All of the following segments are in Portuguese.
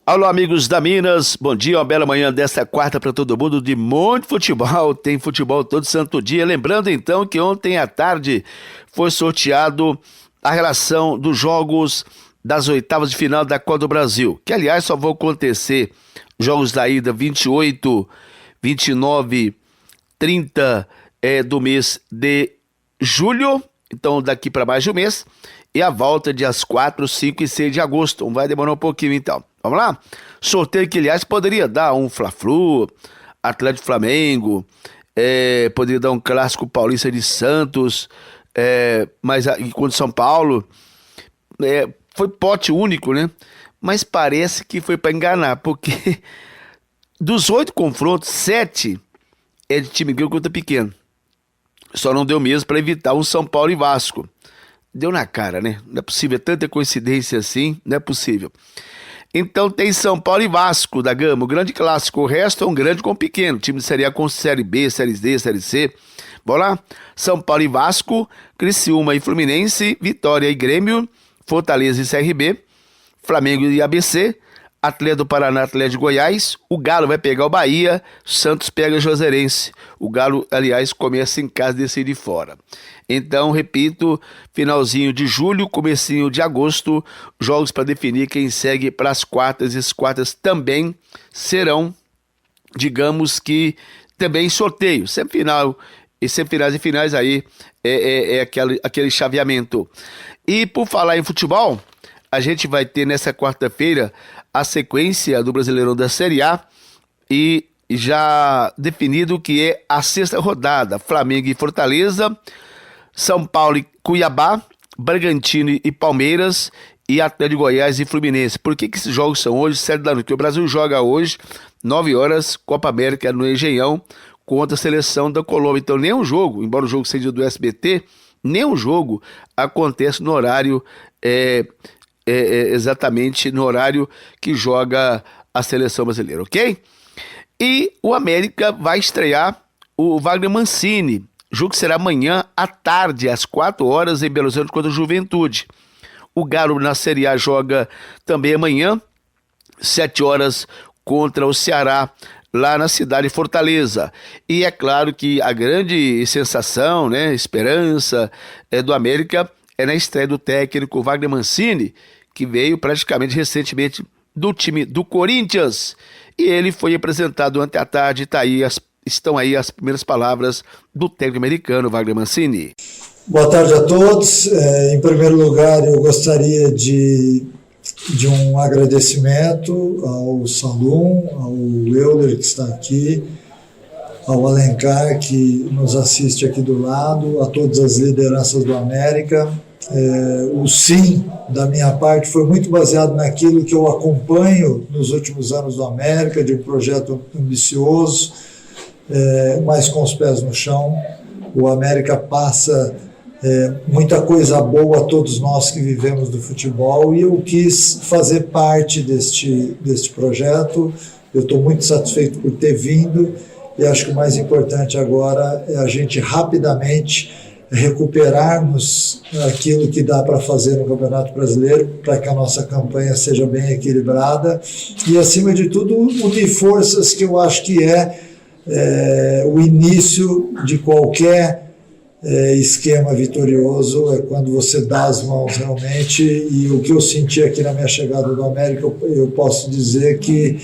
Alô, amigos da Minas, bom dia, uma bela manhã desta quarta para todo mundo de muito futebol, tem futebol todo santo dia. Lembrando então que ontem à tarde foi sorteado a relação dos jogos das oitavas de final da Copa do Brasil, que aliás só vão acontecer jogos da ida 28, 29, 30 do mês de julho, então daqui para mais de um mês, e a volta dias 4, 5 e 6 de agosto, vai demorar um pouquinho então. Vamos lá? Sorteio que, aliás, poderia dar um Fla-Flu, Atlético Flamengo, poderia dar um Clássico Paulista de Santos, mas contra São Paulo, foi pote único, né? Mas parece que foi para enganar, porque dos 8 confrontos, 7 é de time grande contra pequeno. Só não deu mesmo para evitar um São Paulo e Vasco. Deu na cara, né? Não é possível, é tanta coincidência assim, não é possível. Então tem São Paulo e Vasco da Gama, o grande clássico. O resto é um grande com pequeno. Time de Série A com Série B, Série D, Série C. Bora lá? São Paulo e Vasco, Criciúma e Fluminense, Vitória e Grêmio, Fortaleza e CRB, Flamengo e ABC, Atlético do Paraná, Atlético de Goiás. O Galo vai pegar o Bahia, Santos pega o Juazeirense. O Galo, aliás, começa em casa e decide fora. Então, repito, finalzinho de julho, comecinho de agosto, jogos para definir quem segue para as quartas. E as quartas também serão, digamos que, também sorteio. Semifinal e semifinais e finais aí aquele chaveamento. E por falar em futebol, a gente vai ter nessa quarta-feira a sequência do Brasileirão da Série A e já definido que é a sexta rodada. Flamengo e Fortaleza, São Paulo e Cuiabá, Bragantino e Palmeiras e Atlético de Goiás e Fluminense. Por que esses jogos são hoje, 7 da noite? Porque o Brasil joga hoje, 9 horas, Copa América no Engenhão, contra a seleção da Colômbia. Então nenhum jogo, embora o jogo seja do SBT, nenhum jogo acontece no horário exatamente no horário que joga a seleção brasileira, ok? E o América vai estrear o Wagner Mancini. O jogo será amanhã à tarde, às 4 horas, em Belo Horizonte contra a Juventude. O Galo na Série A joga também amanhã, 7 horas, contra o Ceará, lá na cidade de Fortaleza. E é claro que a grande sensação, né, esperança do América é na estreia do técnico Wagner Mancini, que veio praticamente recentemente do time do Corinthians. E ele foi apresentado ontem à tarde, estão aí as primeiras palavras do técnico americano Wagner Mancini. Boa tarde a todos. Em primeiro lugar, eu gostaria de um agradecimento ao Salum, ao Euler, que está aqui, ao Alencar, que nos assiste aqui do lado, a todas as lideranças do América. O sim da minha parte foi muito baseado naquilo que eu acompanho nos últimos anos do América, de um projeto ambicioso, mas com os pés no chão. O América passa muita coisa boa a todos nós que vivemos do futebol, e eu quis fazer parte deste projeto. Eu estou muito satisfeito por ter vindo, e acho que o mais importante agora é a gente rapidamente recuperarmos aquilo que dá para fazer no Campeonato Brasileiro, para que a nossa campanha seja bem equilibrada e, acima de tudo, unir forças, que eu acho que o início de qualquer esquema vitorioso, é quando você dá as mãos realmente. E o que eu senti aqui na minha chegada do América, eu posso dizer que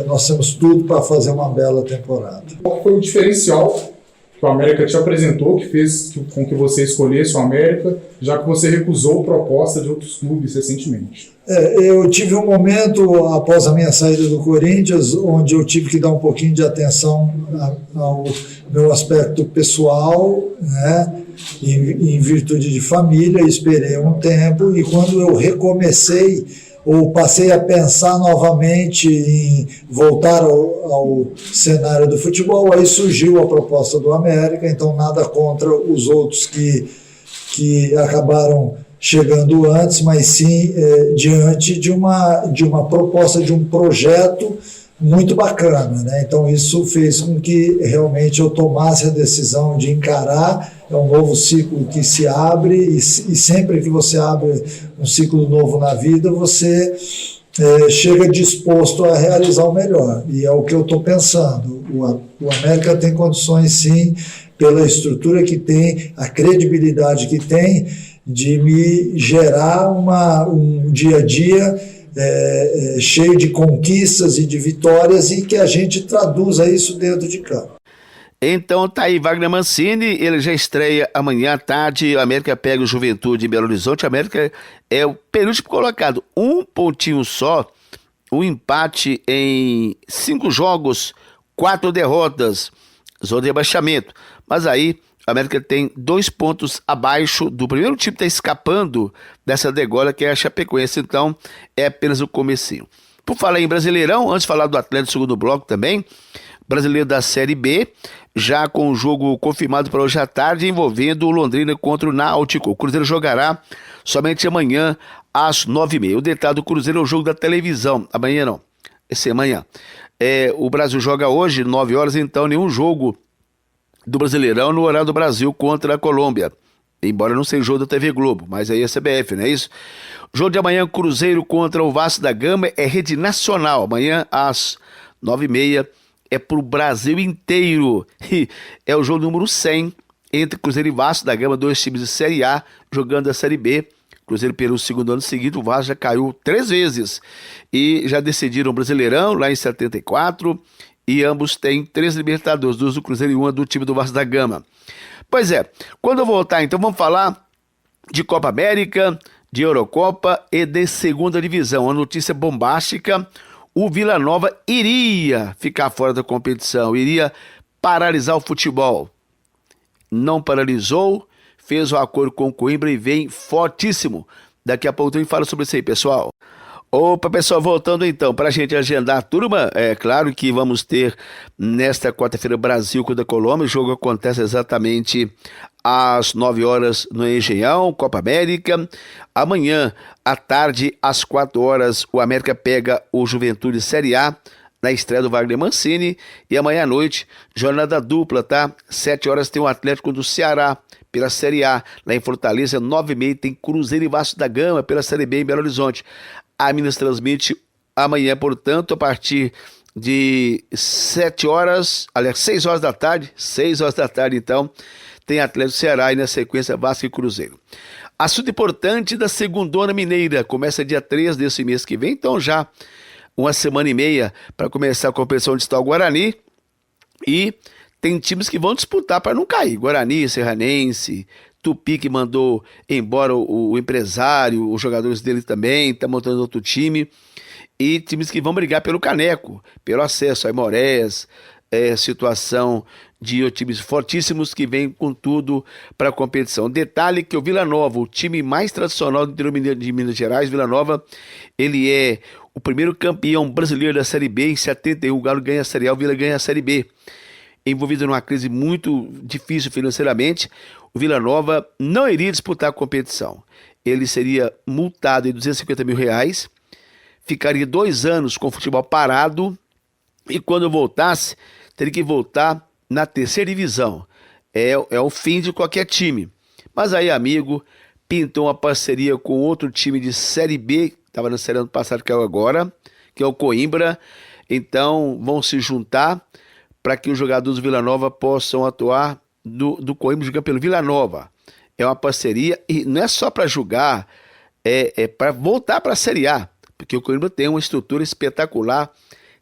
nós temos tudo para fazer uma bela temporada. Qual foi o diferencial que o América te apresentou, que fez com que você escolhesse o América, já que você recusou proposta de outros clubes recentemente? Eu tive um momento, após a minha saída do Corinthians, onde eu tive que dar um pouquinho de atenção ao meu aspecto pessoal, né, em virtude de família. Esperei um tempo, e quando eu recomecei, ou passei a pensar novamente em voltar ao cenário do futebol, aí surgiu a proposta do América. Então nada contra os outros que acabaram chegando antes, mas sim diante de uma proposta, de um projeto muito bacana, né? Então isso fez com que realmente eu tomasse a decisão de encarar. É um novo ciclo que se abre, e sempre que você abre um ciclo novo na vida, você chega disposto a realizar o melhor. E é o que eu estou pensando. O América tem condições, sim, pela estrutura que tem, a credibilidade que tem, de me gerar um dia a dia cheio de conquistas e de vitórias e que a gente traduza isso dentro de campo. Então tá aí, Wagner Mancini, ele já estreia amanhã à tarde, a América pega o Juventude em Belo Horizonte, a América é o penúltimo colocado, um pontinho só, um empate em 5 jogos, 4 derrotas, zona de rebaixamento, mas aí a América tem 2 pontos abaixo do primeiro time que está escapando dessa degola, que é a Chapecoense, então é apenas o comecinho. Por falar em Brasileirão, antes de falar do Atlético segundo bloco também, brasileiro da Série B, já com o jogo confirmado para hoje à tarde, envolvendo o Londrina contra o Náutico. O Cruzeiro jogará somente amanhã, às 9h30. O detalhe do Cruzeiro é o jogo da televisão. Amanhã não, esse é amanhã. O Brasil joga hoje, 9 horas, então nenhum jogo do Brasileirão no horário do Brasil contra a Colômbia. Embora não seja jogo da TV Globo, mas aí é CBF, não é isso? O jogo de amanhã, Cruzeiro contra o Vasco da Gama, é rede nacional. Amanhã, às 9h30, é pro Brasil inteiro. E é o jogo número 100 entre Cruzeiro e Vasco da Gama, 2 times de Série A jogando a Série B. Cruzeiro pelo segundo ano seguido, o Vasco já caiu 3 vezes. E já decidiram o Brasileirão lá em 74. E ambos têm 3 Libertadores, 2 do Cruzeiro e 1 do time do Vasco da Gama. Pois é, quando eu voltar, então vamos falar de Copa América, de Eurocopa e de segunda divisão. Uma notícia bombástica: o Vila Nova iria ficar fora da competição, iria paralisar o futebol. Não paralisou, fez o acordo com o Coimbra e vem fortíssimo. Daqui a pouco eu falo sobre isso aí, pessoal. Opa, pessoal, voltando então, para a gente agendar a turma, é claro que vamos ter nesta quarta-feira Brasil contra a Colômbia. O jogo acontece exatamente às 9 horas no Engenhão, Copa América. Amanhã, à tarde, às 4 horas, o América pega o Juventude Série A, na estreia do Wagner Mancini. E amanhã à noite, jornada dupla, tá? 7 horas tem o Atlético do Ceará, pela Série A, lá em Fortaleza. 9h30 tem Cruzeiro e Vasco da Gama, pela Série B em Belo Horizonte. A Minas transmite amanhã, portanto, a partir de 7 horas, aliás, 6 horas da tarde, 6 horas da tarde, então, tem Atlético Ceará e na sequência Vasco e Cruzeiro. Assunto importante da Segundona Mineira, começa dia 3 desse mês que vem, então já uma semana e meia para começar a competição onde está o Guarani, e tem times que vão disputar para não cair, Guarani, Serranense, Tupi, que mandou embora o empresário, os jogadores dele também, está montando outro time, e times que vão brigar pelo caneco, pelo acesso, Aimorés, situação de times fortíssimos que vêm com tudo para a competição. Detalhe que o Vila Nova, o time mais tradicional do interior de Minas Gerais, Vila Nova, ele é o primeiro campeão brasileiro da Série B. Em 71, o Galo ganha a Série A, o Vila ganha a Série B. Envolvido numa crise muito difícil financeiramente, o Vila Nova não iria disputar a competição. Ele seria multado em R$250 mil, ficaria 2 anos com o futebol parado, e quando voltasse, teria que voltar na 3ª divisão. É o fim de qualquer time. Mas aí, amigo, pintou uma parceria com outro time de Série B, estava na Série ano passado, que é agora, que é o Coimbra. Então, vão se juntar para que os jogadores do Vila Nova possam atuar do Coimbra, jogar pelo Vila Nova. É uma parceria, e não é só para jogar, é para voltar para a Série A, porque o Coimbra tem uma estrutura espetacular,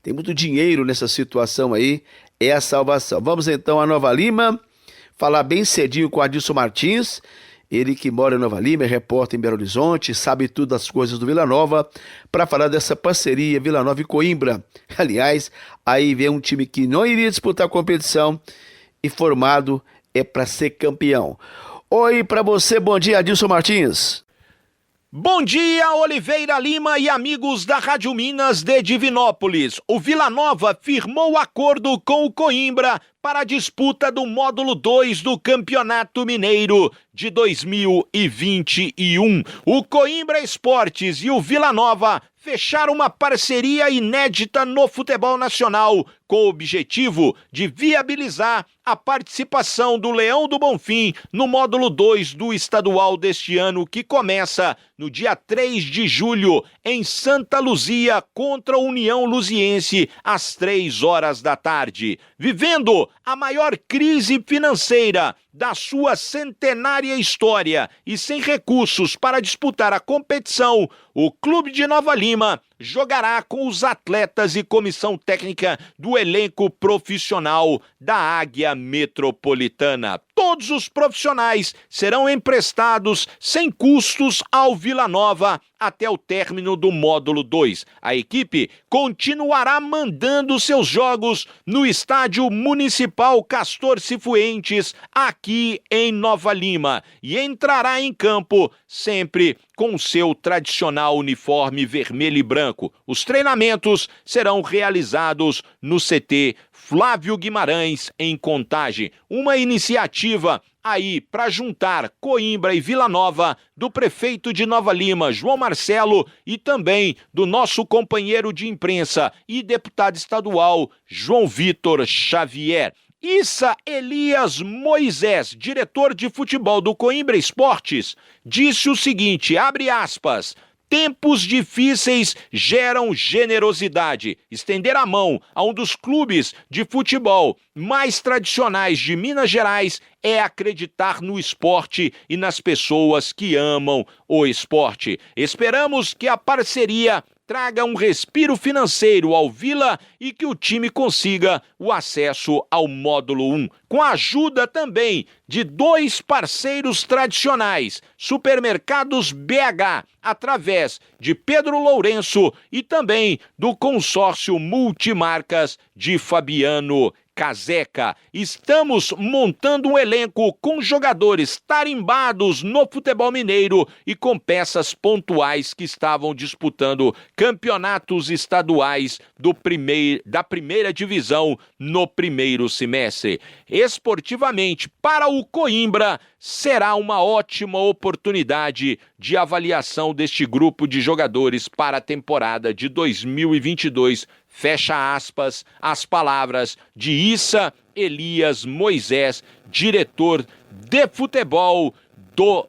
tem muito dinheiro nessa situação aí, é a salvação. Vamos então a Nova Lima, falar bem cedinho com o Adilson Martins, ele que mora em Nova Lima, é repórter em Belo Horizonte, sabe tudo das coisas do Vila Nova, para falar dessa parceria Vila Nova e Coimbra. Aliás, aí vem um time que não iria disputar a competição e formado é para ser campeão. Oi para você, bom dia, Adilson Martins. Bom dia, Oliveira Lima e amigos da Rádio Minas de Divinópolis. O Vila Nova firmou acordo com o Coimbra para a disputa do módulo 2 do Campeonato Mineiro de 2021. O Coimbra Esportes e o Vila Nova fecharam uma parceria inédita no futebol nacional, com o objetivo de viabilizar a participação do Leão do Bonfim no módulo 2 do estadual deste ano, que começa no dia 3 de julho, em Santa Luzia, contra a União Luziense, às 3 horas da tarde. Vivendo a maior crise financeira da sua centenária história e sem recursos para disputar a competição, o Clube de Nova Lima jogará com os atletas e comissão técnica do elenco profissional da Águia Metropolitana. Todos os profissionais serão emprestados sem custos ao Vila Nova até o término do módulo 2. A equipe continuará mandando seus jogos no Estádio Municipal Castor Cifuentes, aqui em Nova Lima, e entrará em campo sempre com seu tradicional uniforme vermelho e branco. Os treinamentos serão realizados no CT Flávio Guimarães, em Contagem. Uma iniciativa aí para juntar Coimbra e Vila Nova, do prefeito de Nova Lima, João Marcelo, e também do nosso companheiro de imprensa e deputado estadual, João Vitor Xavier. Issa Elias Moisés, diretor de futebol do Coimbra Esportes, disse o seguinte, abre aspas: tempos difíceis geram generosidade. Estender a mão a um dos clubes de futebol mais tradicionais de Minas Gerais é acreditar no esporte e nas pessoas que amam o esporte. Esperamos que a parceria traga um respiro financeiro ao Vila e que o time consiga o acesso ao módulo 1, com a ajuda também de 2 parceiros tradicionais, Supermercados BH, através de Pedro Lourenço, e também do consórcio Multimarcas de Fabiano Caseca. Estamos montando um elenco com jogadores tarimbados no futebol mineiro e com peças pontuais que estavam disputando campeonatos estaduais da primeira divisão no primeiro semestre. Esportivamente, para o Coimbra, será uma ótima oportunidade de avaliação deste grupo de jogadores para a temporada de 2022. Fecha aspas, as palavras de Issa Elias Moisés, diretor de futebol do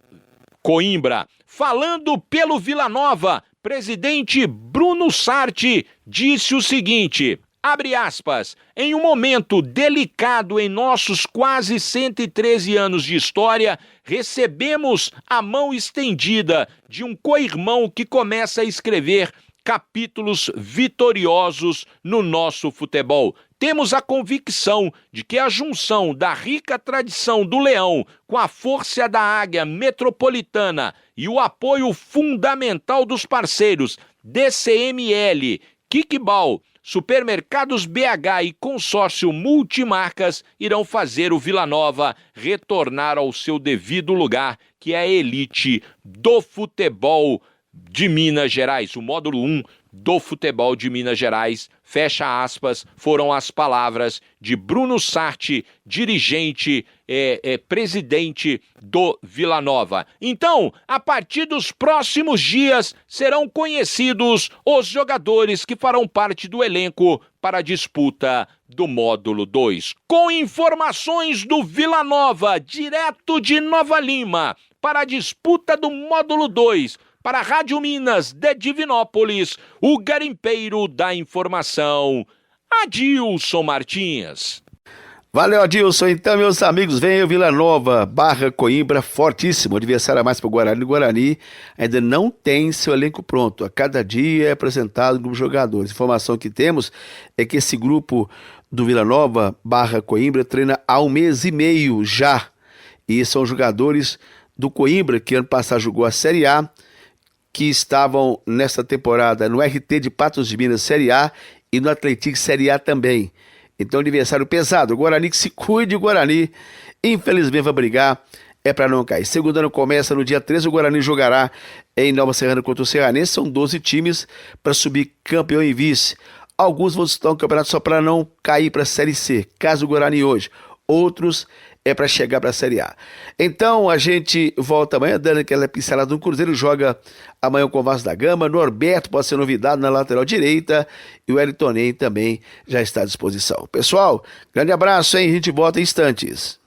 Coimbra. Falando pelo Vila Nova, presidente Bruno Sarti disse o seguinte, abre aspas, em um momento delicado em nossos quase 113 anos de história, recebemos a mão estendida de um co-irmão que começa a escrever capítulos vitoriosos no nosso futebol. Temos a convicção de que a junção da rica tradição do Leão com a força da Águia Metropolitana e o apoio fundamental dos parceiros DCML, Kickball, Supermercados BH e Consórcio Multimarcas irão fazer o Vila Nova retornar ao seu devido lugar, que é a elite do futebol de Minas Gerais, o módulo 1 do futebol de Minas Gerais, fecha aspas, foram as palavras de Bruno Sarti, dirigente, presidente do Vila Nova. Então, a partir dos próximos dias, serão conhecidos os jogadores que farão parte do elenco para a disputa do módulo 2. Com informações do Vila Nova, direto de Nova Lima, para a disputa do módulo 2, para a Rádio Minas de Divinópolis, o garimpeiro da informação, Adilson Martins. Valeu, Adilson. Então, meus amigos, vem o Vila Nova, Barra Coimbra, fortíssimo. Adversário a mais para o Guarani. O Guarani ainda não tem seu elenco pronto. A cada dia é apresentado um grupo de jogadores. A informação que temos é que esse grupo do Vila Nova, Barra Coimbra, treina há 1 mês e meio já. E são jogadores do Coimbra, que ano passado jogou a Série A, que estavam nesta temporada no RT de Patos de Minas Série A e no Atlético Série A também. Então, adversário pesado. O Guarani que se cuide, o Guarani, infelizmente, vai brigar, é para não cair. Segundo ano começa no dia 13, o Guarani jogará em Nova Serrana contra o Serranense. São 12 times para subir campeão e vice. Alguns vão disputar um campeonato só para não cair para a Série C, caso o Guarani hoje. Outros é para chegar para a Série A. Então a gente volta amanhã, dando aquela pincelada no Cruzeiro, joga amanhã com o Vasco da Gama. Norberto pode ser novidade na lateral direita e o Wellington Ney também já está à disposição. Pessoal, grande abraço, hein? A gente volta em instantes.